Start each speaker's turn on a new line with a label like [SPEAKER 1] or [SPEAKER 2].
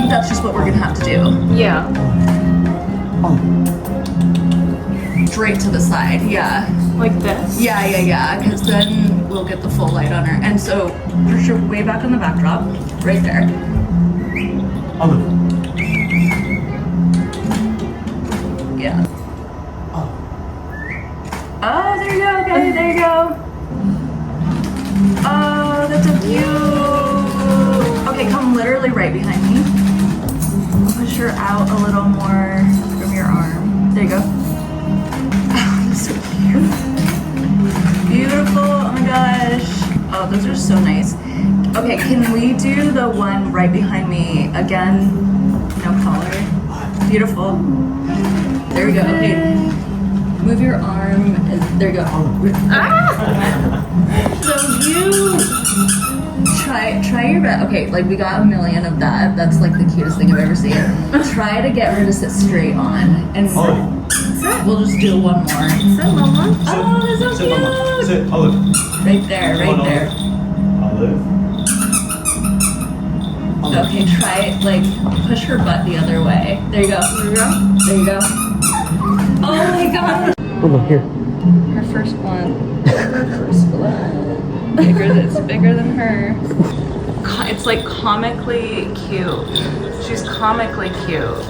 [SPEAKER 1] think that's just what we're gonna have to do.
[SPEAKER 2] Yeah.
[SPEAKER 1] Straight to the side, yeah.
[SPEAKER 2] Like this?
[SPEAKER 1] Yeah, because then we'll get the full light on her. And so, for sure, way back on the backdrop, right there.
[SPEAKER 3] Olive.
[SPEAKER 1] Yeah. Oh, there you go, okay, there you go. Oh, that's so cute. Okay, come literally right behind me. Push her out a little more from your arm. There you go. Oh, that's so cute. Beautiful, oh my gosh. Oh, those are so nice. Okay, can we do the one right behind me again? No collar. Beautiful. There we go, okay. Move your arm, there you go. Ah! So you try your best. Okay, like we got a million of that. That's like the cutest thing I've ever seen. Try to get her to sit straight on, and we'll just do one more.
[SPEAKER 2] Sit, Mama.
[SPEAKER 1] Oh, that's so
[SPEAKER 3] Sit, Mama.
[SPEAKER 1] cute.
[SPEAKER 3] Sit, Olive.
[SPEAKER 1] Right there, right there.
[SPEAKER 3] Olive.
[SPEAKER 1] Okay, try it. Like push her butt the other way. There you go.
[SPEAKER 2] There you go.
[SPEAKER 1] There you go. Oh my god.
[SPEAKER 3] Mama, here.
[SPEAKER 1] Her first one. Her first blood. It's bigger than her. It's like comically cute. She's comically cute.